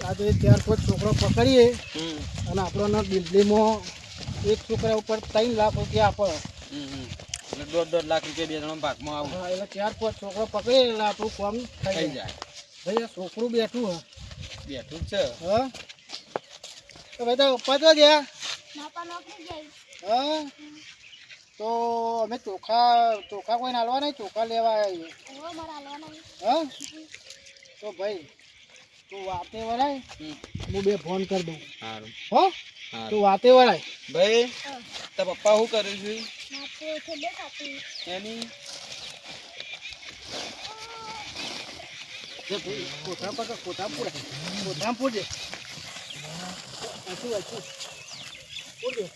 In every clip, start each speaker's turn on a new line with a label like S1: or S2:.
S1: આજે 4-5 છોકરો પકડીએ અને આપણને દિલ્હીમાં એક છોકરા ઉપર 3 લાખ રૂપિયા આપો.
S2: એટલે 1.5 લાખ રૂપિયા બે જણા ભાગમાં આવું.
S1: હા, એટલે 4-5 છોકરો પકડીએ એટલે આપણું કામ થઈ જાય. ભાઈ આ છોકરું બેઠું
S2: બેઠું જ છે.
S1: હા તો ભાઈ તો પપ્પા તો ગયા. હા તો અમે ચોખા કોઈ નાલવા નહીં, ચોખા લેવા આવીએ. હા તો ભાઈ તું વાતે વળાય, હું 2 ફોન કરી દઉં.
S2: સારું.
S1: હો તું વાતે વળાય.
S2: ભાઈ તો પપ્પા શું કરે છે એની?
S1: કોઠા પકડ, કોઠા પૂરા, કોઠા પૂરજે. પૂરજે.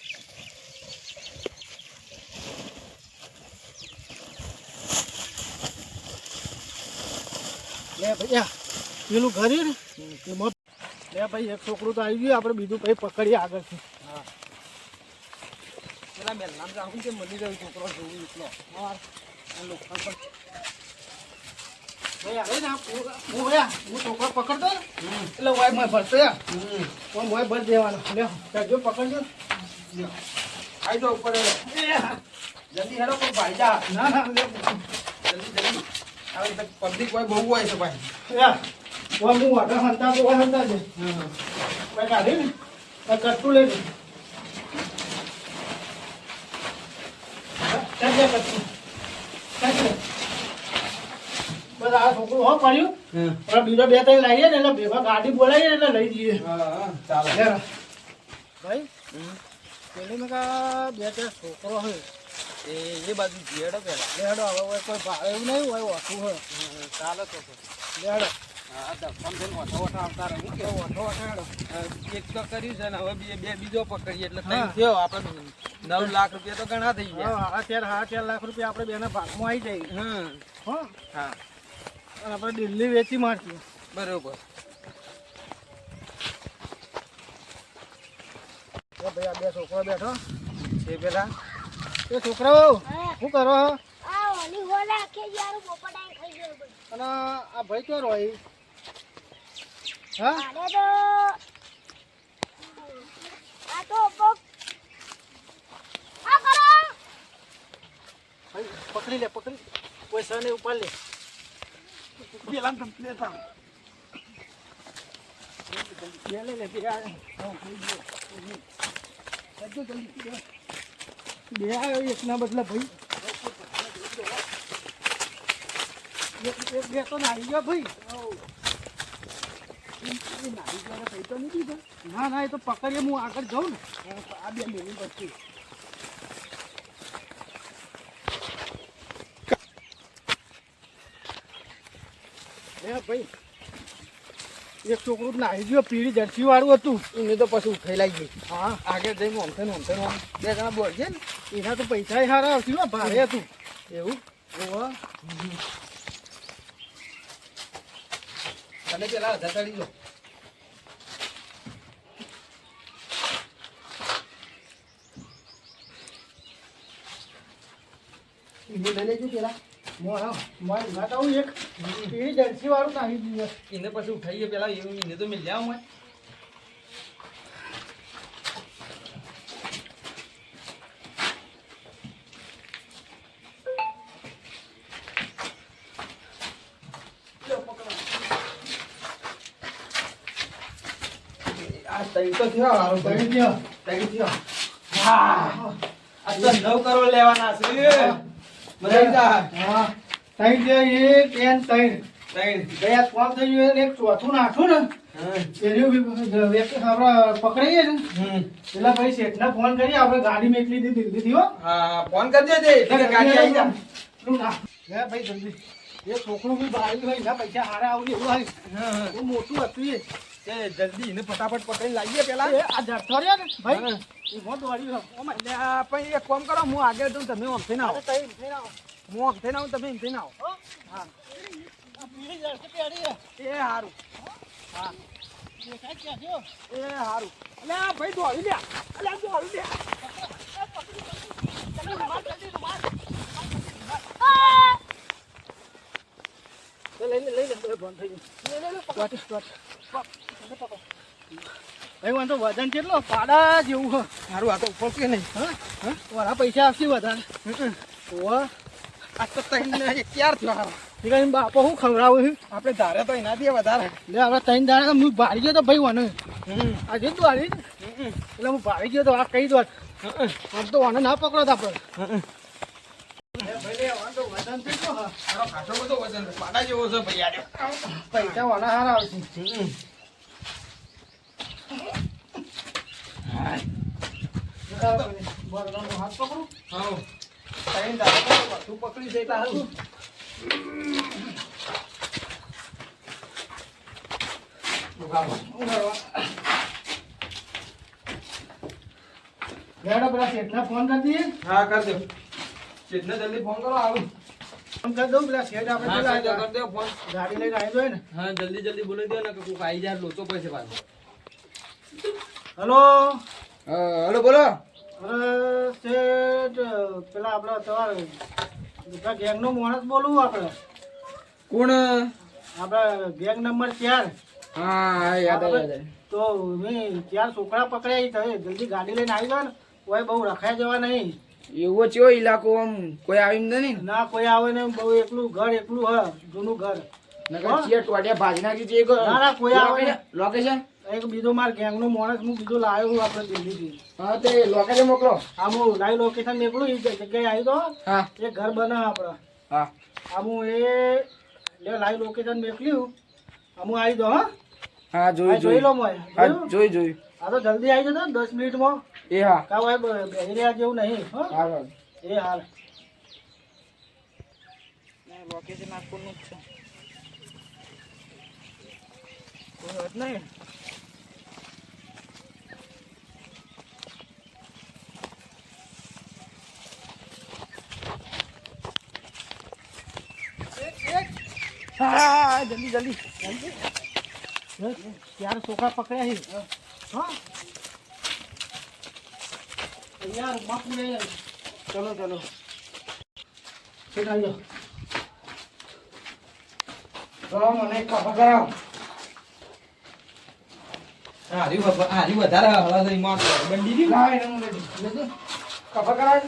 S1: લે ભૈયા પેલું ઘર ને એમાં લે ભાઈ એક છોકરું તો આવી ગયું, આપણે બીજું ભાઈ પકડીએ આગળથી.
S2: હા પેલા મેલનામ જાઉં કે મળી રહ્યો છોકરો જોવું એટલો.
S1: હા લોકો પણ ભાઈ આવે ને હું ભૈયા હું છોકરો પકડતો ને એટલે વાય મેં ભરતો યાર પણ મોય ભર દેવાનો. લે જો પકડજો
S2: આવી જાઓ ઉપર જલ્દી હેડો કોઈ ભાઈ જા.
S1: ના ના લે
S2: જલ્દી હવે પબ્લિક હોય બહુ હોય છે ભાઈ.
S1: યાર હું વાટો હંતા તો હંતા છે ભાઈ કાઢી ને કટું લઈ લે. બસ આ છોકરું હો પડ્યું પણ બીજો 2-3 લાવીએ ને એટલે ભેગા ગાડી બોલાવીએ ને એટલે લઈ જઈએ.
S2: ચાલો
S1: ભાઈ પેલી મેં કા 2-4 છોકરો હોય
S2: એ બાજુ જીએડો પેલા
S1: લેડો હવે કોઈ ભાવ એવું નહીં હોય ઓછું હોય.
S2: ચાલો તો
S1: લેડો
S2: હા દફન થઈને ઓઠો આવતા રહું કે
S1: ઓઠો હેડો.
S2: એક તો કર્યું છે ને હવે બે બીજો પકડીએ એટલે
S1: હા.
S2: થયો આપણે 9 લાખ રૂપિયા તો ઘણા થઈ ગયા.
S1: હા 4 લાખ રૂપિયા આપણે બેના ભાગમાં આવી જાય. હો
S2: હા
S1: અને આપણે દિલ્હી વેચી મારશું.
S2: બરોબર.
S1: ભાઈ આ 2 છોકરો બેઠો
S2: છે પેલા
S1: એ છોકરાઓ શું કરો? અને આ ભાઈ ક્યાં રોય? હા ભાઈ પકડી લે કોઈ સને ઉપર લે પેલા લેતા લે લે બે એકના બદલા ભાઈ એક બે તો નારી ગયો ભાઈ. ના ના એ તો પકડીએ હું આગળ જાઉં ને આ 2 મિનિટ પછી. ભાઈ એક છોકરું નાહી ગયો, પીળી જર્સી વાળું હતું
S2: એને તો પછી ઉઠાઈ લાગી ગઈ.
S1: હા
S2: આગળ જઈને ઓમથે ને 2 જણા બોલજે ને
S1: એના તો પૈસા સારા આવશે હો, ભારે હતું
S2: એવું. તમે પેલા અધા ચડી લો.
S1: લઈ લેજો પેલા એક પીળી જર્સી વાળું નાહી ગયું.
S2: એને પછી ઉઠાઈએ પેલા એને તો મિલ જાવ હોય. આ તઈ તો થયો હા આ તો 9 કરોડ લેવાના છે. મજા જાય.
S1: હા ત્રણ છે એક એન ત્રણ ગયા કોમ થઈ ગયું એક ચોથું નાખું ને એનું વ્યક્તિ આપણે પકડાઈએ ને એટલે ભાઈ શેઠને ફોન કરીએ આપણે ગાડી મેકલી દીધી દીધી હો.
S2: હા ફોન કરજે તે ગાડી આવી જા.
S1: હે ભાઈ જલ્દી એ છોકરું બી બાળી હોય એના પૈસા હારા આવું એવું હોય બહુ મોટું હતું
S2: એ જલ્દી એને ફટાફટ પકડી લાવીએ પેલા.
S1: આ જડતો રહ્યો ને ભાઈ એમાં દોડ્યું
S2: પણ એક કામ કરો હું આગળ જાઉં તમે આમ થઈને આવો. હું આમ થઈને આવું તમે એમ થઈને આવો. હા એ સારું. હા એ સારું. એટલે આ ભાઈ દોડી લે. એટલે દોડી લે.
S1: લઈ લે બંધ થઈ ગયું. ભાઈ વાંધો વજન કેટલો પાડા જેવું હ
S2: સારું આ તો ઉપર કે નહીં
S1: હા વાળા પૈસા આપશે વધારે ઓવા
S2: આ તો તઈને ક્યાર થયો હારો
S1: દીકરા બાપો હું ખવડાવું છું
S2: આપણે ધારે તો એના દે વધારે
S1: લે આપણે ત્રણ દાડા હું ભાડી ગયો તો ભાઈ વાને આજે જ ભાડી એટલે હું ભાડી ગયો તો આ કહી દો આમ તો વાને ના પકડો તો આપણે
S2: ખાસો બધો વજન પાડા જેવો છે ભાઈ આડે
S1: પૈસા વાના હારા આવશે હાથ પકડું
S2: હા તઈને ધારે તો તું પકડી છે એટલે હારું
S1: પેલા શેઠને ફોન કરી દઈએ
S2: હા કર દો ચેતને જલ્દી ફોન કરો આવું
S1: ફોન કરી દઉં પેલા શેઠ આપણે પેલા
S2: કર દો ફોન
S1: ગાડી લઈને આવી જાય ને
S2: હા જલ્દી બોલી દો ને કે કોક આવી જાય લોચો પૈસે પાછો
S1: હલો
S2: હલો બોલો
S1: અરે શેઠ પેલા આપણે તમારે પેલા ગેંગનો માણસ બોલું આપણે
S2: કોણ
S1: આપણે ગેંગ નંબર 4
S2: હા યાદ
S1: તો મેં 4 છોકરા પકડ્યા તમે જલ્દી ગાડી લઈને આવી જાવ ને કોઈ બહુ રખાઈ જવા નહીં
S2: એવો ચેવો ઇલાકો આમ કોઈ આવી નહીં
S1: ના કોઈ આવે ને બહુ એકલું ઘર એકલું હ જૂનું ઘર
S2: નકર ચિયા ટોડિયા ભાજી નાખી છે એક
S1: ના ના કોઈ આવે ને
S2: લોકેશન
S1: એક બીજો માર ગેંગનો માણસ હું બીજો લાવ્યો હું આપણે દિલ્હીથી
S2: હા તે લોકેશન મોકલો
S1: આ હું લાઈવ લોકેશન મોકલું એ જગ્યાએ આવી દો
S2: હા
S1: એ ઘર બના આપણે
S2: હા
S1: આ હું એ લાઈવ લોકેશન મોકલ્યું હું આવી દો હા
S2: હા
S1: જોઈ લો મોય
S2: હા જોઈ
S1: આ તો જલ્દી આવી જતો 10 મિનિટમાં
S2: એ હા
S1: કા ભાઈ બેરિયા જેવું નહીં હો
S2: હા
S1: એ હાલ
S2: લોકેશન આપવાનું છે કોઈ વાત નહીં હા જલ્દી
S1: 4 છોકરા પકડ્યા છે હા યાર બાપુ રે ચલો ઠીક આવી જાઓ
S2: મને ખબર કરાવ હારી વધારે હવા થઈ મોટ બંડી દી
S1: લાવ એને હું લેજો
S2: ખબર કરાવ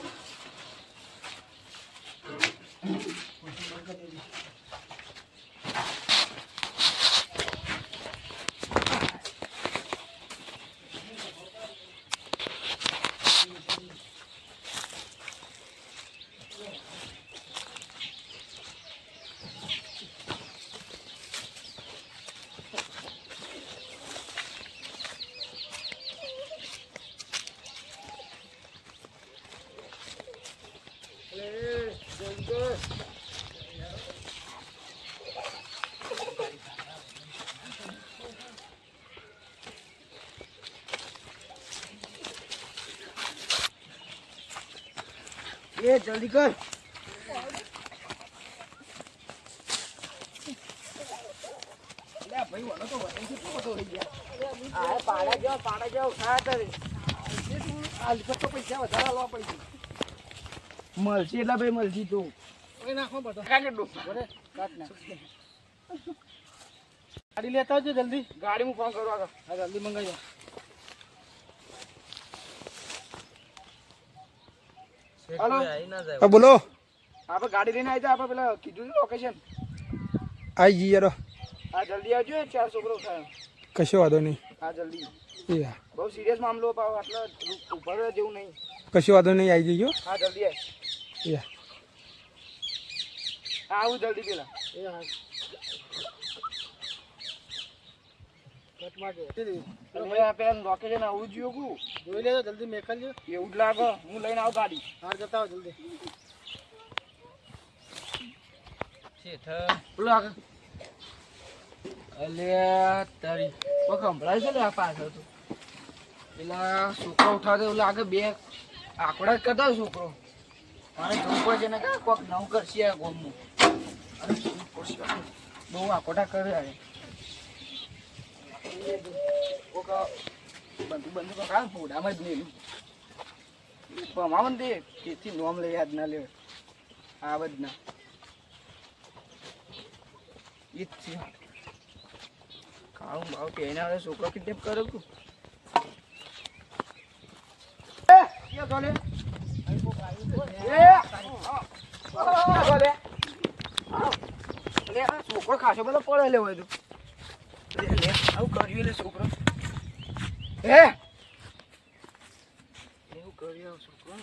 S1: એ જલ્દી કર
S2: ભાઈ વનો તો વનો કેટલો બધો થઈ ગયા
S1: આ પાડા જાવ ખા કરે
S2: આ લીધો તો પૈસા વધારે લાવવા પડી
S1: મળશે એટલા ભાઈ મળશે તું
S2: ઓય નાખો બધો
S1: કાઢ નાખ ગાડી લેતા આવજો જલ્દી
S2: ગાડી હું ફોન કરવા આગળ
S1: હા જલ્દી મંગાવી
S2: હાલો
S3: હા બોલો
S2: આપણે ગાડી લઈને આવી આપણે પેલા કીધું લોકેશન
S3: આવી જઈએ યાર
S2: હા જલ્દી આવજો 4 છોકરો ઉઠાયો
S3: કશો વાંધો નહીં
S2: હા જલ્દી
S3: એ હા
S2: બહુ સિરિયસ મામલો પાવ આટલા ઉભા રહેવા જેવું નહીં
S3: કશો વાંધો નહીં આવી જજો
S2: હા જલ્દી આવ
S3: એ હા
S2: હા આવું જલ્દી પેલા
S1: એ હા
S2: પેલા લોકેશન આવું જોયું કુ
S1: જોઈ લેજો જલ્દી મેકલજો
S2: એવું જ લાગે હું લઈને આવું ગાડી
S1: હાર જતા આવો જલ્દી
S2: અલ્યા તારી સંભળાય છે ને આ પાછળ તો પેલા છોકરો ઉઠાવતો એવું લાગે બે આકડા જ કરતા હોય છોકરો મારે જવું પડશે ને કોક નવું કરશે આ ગોમનું અરે બહુ આકોટા કરે આવે બંધુ તો કાલ ફોડામાં જ નહીં પમાવન દે તેથી નોમ લઈ યાદ ના લેવા આ બધ ના ખાવું ભાવ કે એના છોકરો કિડનેપ કર્યો તું છોકરો ખાસો બધો પડે લેવો તું આવું કર્યું લે છોકરો એવું કર્યું છોકરો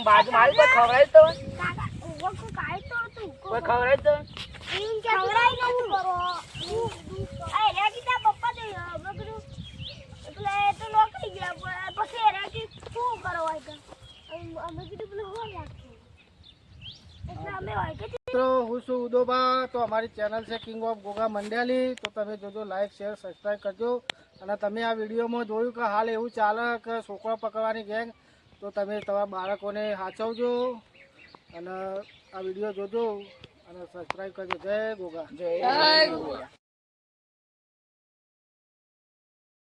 S2: બાજુ મારી કોઈ ખવડાય તો કોઈ ખવડાય તો
S1: મિત્રો હું છું ઉદોબા. તો અમારી ચેનલ છે કિંગ ઓફ ગોગા મંડ્યાલી. તો તમે જોજો, લાઈક શેર સબસ્ક્રાઈબ કરજો. અને તમે આ વિડીયોમાં જોયું કે હાલ એવું ચાલે કે છોકરો પકડવાની ગેંગ, તો તમે તમારા બાળકોને સાચવજો અને આ વિડીયો જોજો અને સબસ્ક્રાઈબ કરજો. જય ગોગા.
S2: જય